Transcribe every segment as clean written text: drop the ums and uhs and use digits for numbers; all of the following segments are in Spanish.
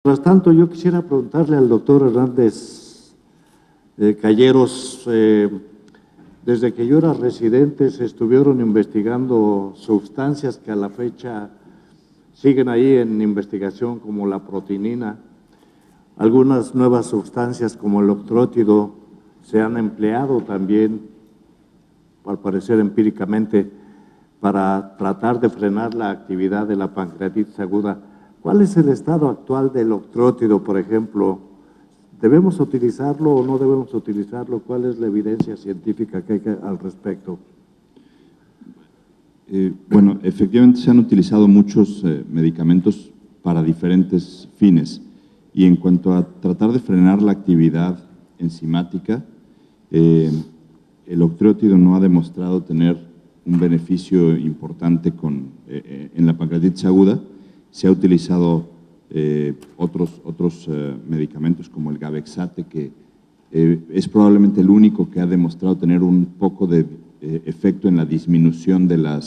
Mientras tanto, yo quisiera preguntarle al doctor Hernández Calleros, desde que yo era residente se estuvieron investigando sustancias que a la fecha siguen ahí en investigación, como la protinina. Algunas nuevas sustancias como el octrótido se han empleado también, al parecer empíricamente, para tratar de frenar la actividad de la pancreatitis aguda. ¿Cuál es el estado actual del octrótido, por ejemplo? ¿Debemos utilizarlo o no debemos utilizarlo? ¿Cuál es la evidencia científica que hay al respecto? Bueno, efectivamente se han utilizado muchos medicamentos para diferentes fines. Y en cuanto a tratar de frenar la actividad enzimática, el octrótido no ha demostrado tener un beneficio importante en la pancreatitis aguda. Se ha utilizado otros medicamentos como el Gavexate, que es probablemente el único que ha demostrado tener un poco de efecto en la disminución de la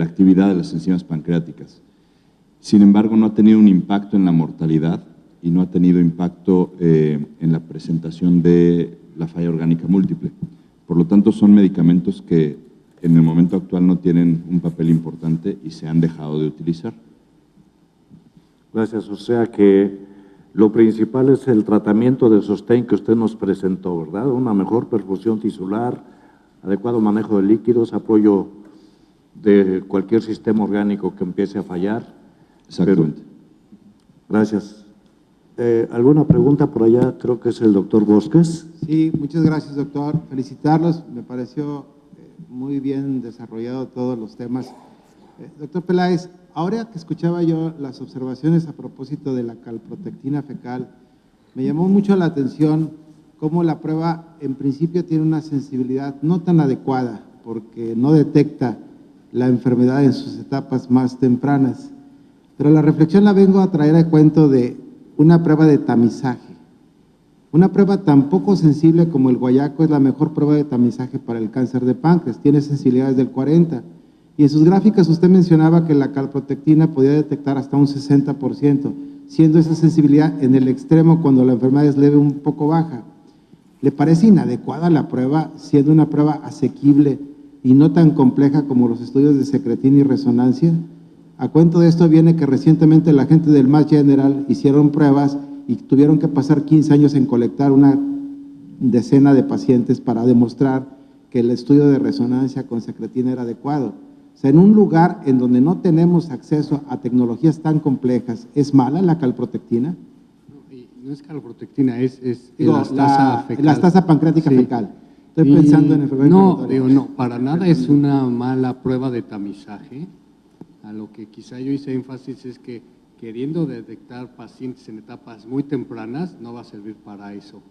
actividad de las enzimas pancreáticas. Sin embargo, no ha tenido un impacto en la mortalidad y no ha tenido impacto en la presentación de la falla orgánica múltiple. Por lo tanto, son medicamentos que en el momento actual no tienen un papel importante y se han dejado de utilizar. Gracias. O sea que lo principal es el tratamiento de sostén que usted nos presentó, ¿verdad? Una mejor perfusión tisular, adecuado manejo de líquidos, apoyo de cualquier sistema orgánico que empiece a fallar. Exactamente. Gracias. ¿Alguna pregunta por allá? Creo que es el doctor Bosques. Sí, muchas gracias, doctor. Felicitarlos. Me pareció muy bien desarrollado todos los temas. Doctor Peláez, ahora que escuchaba yo las observaciones a propósito de la calprotectina fecal, me llamó mucho la atención cómo la prueba en principio tiene una sensibilidad no tan adecuada, porque no detecta la enfermedad en sus etapas más tempranas. Pero la reflexión la vengo a traer a cuento de una prueba de tamizaje. Una prueba tan poco sensible como el guayaco es la mejor prueba de tamizaje para el cáncer de páncreas, tiene sensibilidades del 40%. Y en sus gráficas usted mencionaba que la calprotectina podía detectar hasta un 60%, siendo esa sensibilidad en el extremo cuando la enfermedad es leve un poco baja. ¿Le parece inadecuada la prueba, siendo una prueba asequible y no tan compleja como los estudios de secretina y resonancia? A cuento de esto viene que recientemente la gente del Mass General hicieron pruebas y tuvieron que pasar 15 años en colectar una decena de pacientes para demostrar que el estudio de resonancia con secretina era adecuado. O sea, en un lugar en donde no tenemos acceso a tecnologías tan complejas, ¿es mala la calprotectina? No es calprotectina, es elastasa fecal. Elastasa pancreática fecal. Estoy pensando en enfermedad inflamatoria. No, para nada es una mala prueba de tamizaje. A lo que quizá yo hice énfasis es que queriendo detectar pacientes en etapas muy tempranas no va a servir para eso.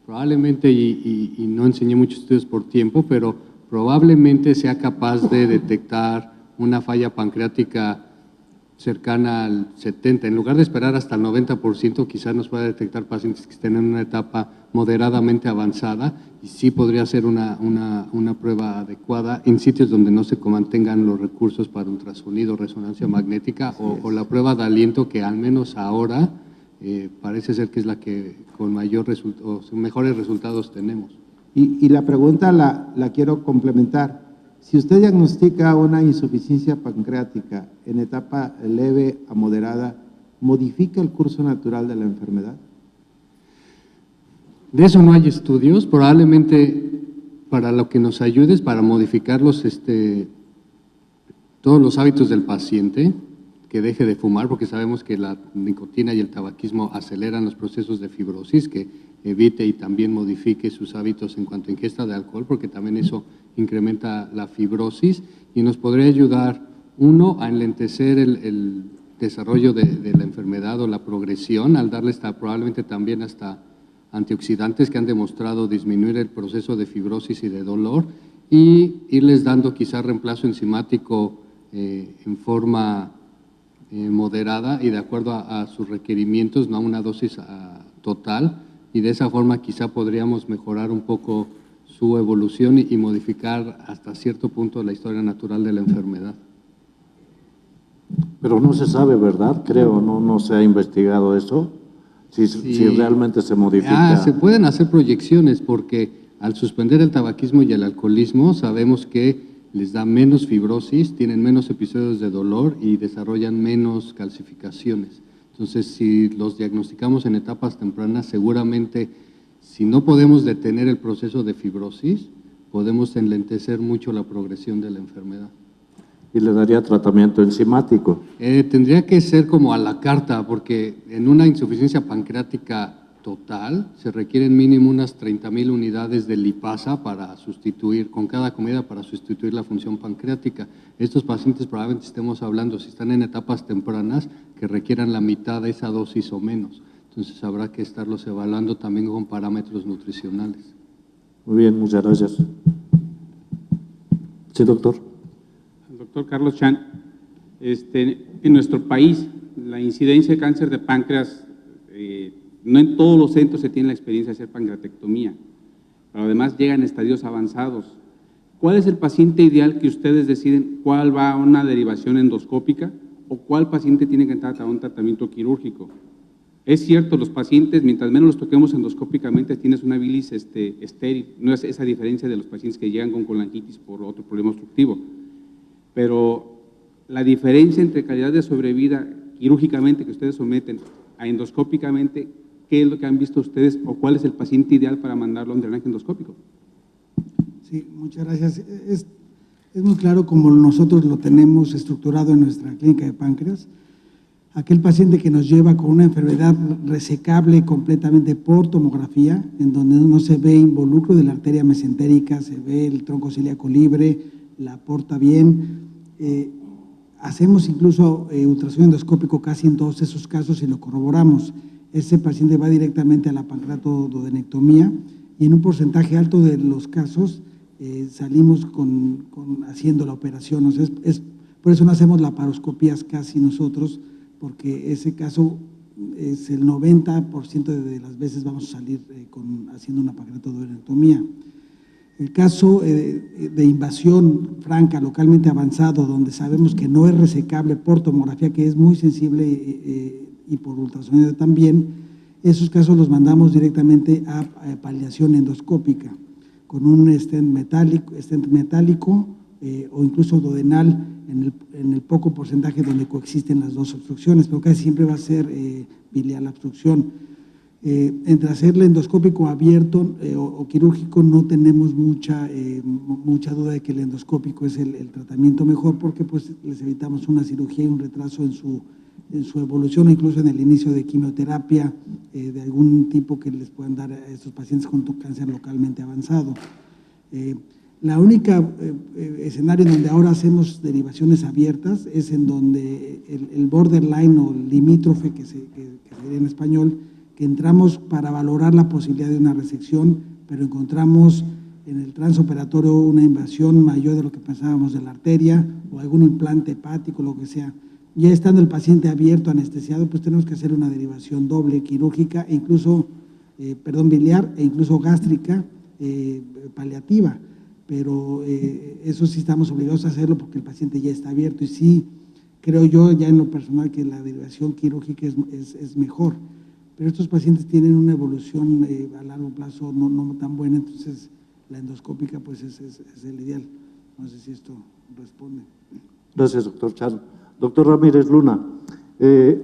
Probablemente, y no enseñé muchos estudios por tiempo, pero probablemente sea capaz de detectar una falla pancreática cercana al 70%. En lugar de esperar hasta el 90%, quizás nos pueda detectar pacientes que estén en una etapa moderadamente avanzada y sí podría ser una prueba adecuada en sitios donde no se mantengan los recursos para ultrasonido, resonancia magnética o la prueba de aliento, que al menos ahora parece ser que es la que con mejores resultados tenemos. Y la pregunta la quiero complementar. Si usted diagnostica una insuficiencia pancreática en etapa leve a moderada, ¿modifica el curso natural de la enfermedad? De eso no hay estudios. Probablemente para lo que nos ayude es para modificar todos los hábitos del paciente, que deje de fumar, porque sabemos que la nicotina y el tabaquismo aceleran los procesos de fibrosis, que evite y también modifique sus hábitos en cuanto a ingesta de alcohol, porque también eso incrementa la fibrosis y nos podría ayudar, uno, a enlentecer el desarrollo de la enfermedad o la progresión, al darle probablemente también hasta antioxidantes que han demostrado disminuir el proceso de fibrosis y de dolor, y irles dando quizá reemplazo enzimático en forma moderada y de acuerdo a sus requerimientos, no a una dosis total, y de esa forma quizá podríamos mejorar un poco su evolución y modificar hasta cierto punto la historia natural de la enfermedad. Pero no se sabe, ¿verdad? Creo, no se ha investigado eso, si realmente se modifica. Se pueden hacer proyecciones porque al suspender el tabaquismo y el alcoholismo sabemos que les da menos fibrosis, tienen menos episodios de dolor y desarrollan menos calcificaciones. Entonces, si los diagnosticamos en etapas tempranas, seguramente, si no podemos detener el proceso de fibrosis, podemos enlentecer mucho la progresión de la enfermedad. Y le daría tratamiento enzimático. Tendría que ser como a la carta, porque en una insuficiencia pancreática total se requieren mínimo unas 30,000 unidades de lipasa para sustituir, con cada comida, para sustituir la función pancreática. Estos pacientes probablemente estemos hablando, si están en etapas tempranas, que requieran la mitad de esa dosis o menos. Entonces habrá que estarlos evaluando también con parámetros nutricionales. Muy bien, muchas gracias. Sí, doctor. Doctor Carlos Chan, en nuestro país la incidencia de cáncer de páncreas, no en todos los centros se tiene la experiencia de hacer pancreatectomía, pero además llegan estadios avanzados. ¿Cuál es el paciente ideal que ustedes deciden cuál va a una derivación endoscópica o cuál paciente tiene que entrar a un tratamiento quirúrgico? Es cierto, los pacientes, mientras menos los toquemos endoscópicamente, tienes una bilis estéril, no es esa diferencia de los pacientes que llegan con colangitis por otro problema obstructivo. Pero la diferencia entre calidad de sobrevida quirúrgicamente que ustedes someten a endoscópicamente, ¿qué es lo que han visto ustedes o cuál es el paciente ideal para mandarlo a un drenaje endoscópico? Sí, muchas gracias. Es muy claro como nosotros lo tenemos estructurado en nuestra clínica de páncreas. Aquel paciente que nos lleva con una enfermedad resecable completamente por tomografía, en donde no se ve involucro de la arteria mesentérica, se ve el tronco celíaco libre, la aporta bien. Hacemos incluso ultrasonido endoscópico casi en todos esos casos y lo corroboramos. Ese paciente va directamente a la pancreatodenectomía y en un porcentaje alto de los casos salimos haciendo la operación. O sea, por eso no hacemos laparoscopías casi nosotros, porque ese caso es el 90% de las veces vamos a salir haciendo una pancreatodenectomía. El caso de invasión franca localmente avanzado, donde sabemos que no es resecable por tomografía, que es muy sensible y por ultrasonido también, esos casos los mandamos directamente a paliación endoscópica con un stent metálico o incluso duodenal en el poco porcentaje donde coexisten las dos obstrucciones, pero casi siempre va a ser biliar la obstrucción. Entre hacerle endoscópico abierto o quirúrgico no tenemos mucha duda de que el endoscópico es el tratamiento mejor, porque pues les evitamos una cirugía y un retraso en su evolución, incluso en el inicio de quimioterapia de algún tipo que les puedan dar a estos pacientes con cáncer localmente avanzado. La única escenario en donde ahora hacemos derivaciones abiertas es en donde el borderline o el limítrofe, que sería en español, que entramos para valorar la posibilidad de una resección, pero encontramos en el transoperatorio una invasión mayor de lo que pensábamos de la arteria o algún implante hepático, lo que sea. Ya estando el paciente abierto, anestesiado, pues tenemos que hacer una derivación doble quirúrgica, e incluso, biliar e incluso gástrica paliativa. Pero eso sí estamos obligados a hacerlo porque el paciente ya está abierto y sí, creo yo ya en lo personal que la derivación quirúrgica es mejor. Pero estos pacientes tienen una evolución a largo plazo no tan buena, entonces la endoscópica pues es el ideal. No sé si esto responde. Gracias, doctor Chan. Doctor Ramírez Luna,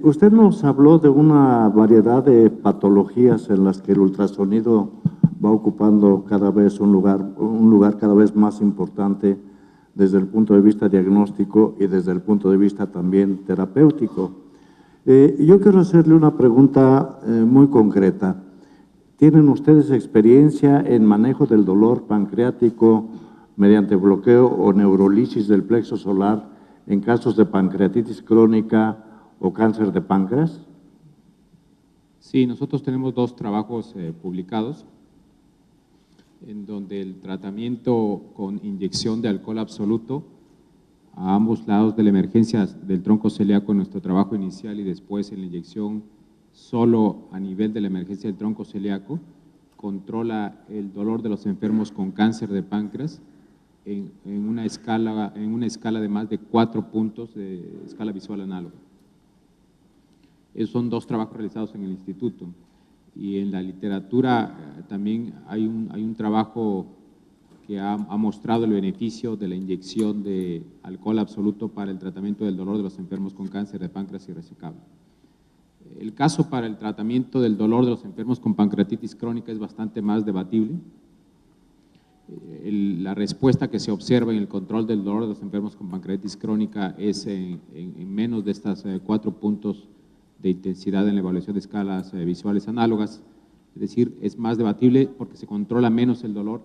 usted nos habló de una variedad de patologías en las que el ultrasonido va ocupando cada vez un lugar cada vez más importante desde el punto de vista diagnóstico y desde el punto de vista también terapéutico. Yo quiero hacerle una pregunta muy concreta. ¿Tienen ustedes experiencia en manejo del dolor pancreático mediante bloqueo o neurolisis del plexo solar en casos de pancreatitis crónica o cáncer de páncreas? Sí, nosotros tenemos 2 trabajos publicados en donde el tratamiento con inyección de alcohol absoluto a ambos lados de la emergencia del tronco celíaco en nuestro trabajo inicial y después en la inyección solo a nivel de la emergencia del tronco celíaco, controla el dolor de los enfermos con cáncer de páncreas en una escala de más de 4 puntos de escala visual análoga. Esos son 2 trabajos realizados en el instituto. Y en la literatura también hay un trabajo que ha mostrado el beneficio de la inyección de alcohol absoluto para el tratamiento del dolor de los enfermos con cáncer de páncreas irresecable. El caso para el tratamiento del dolor de los enfermos con pancreatitis crónica es bastante más debatible. La respuesta que se observa en el control del dolor de los enfermos con pancreatitis crónica es en menos de estas 4 puntos de intensidad en la evaluación de escalas visuales análogas. Es decir, es más debatible porque se controla menos el dolor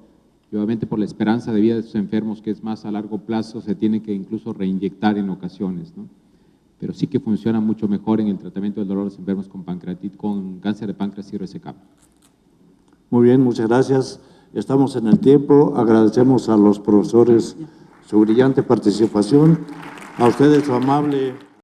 y obviamente por la esperanza de vida de estos enfermos, que es más a largo plazo, se tiene que incluso reinyectar en ocasiones, ¿no? Pero sí que funciona mucho mejor en el tratamiento del dolor de los enfermos con cáncer de páncreas irresecable. Muy bien, muchas gracias. Estamos en el tiempo. Agradecemos a los profesores su brillante participación, a ustedes su amable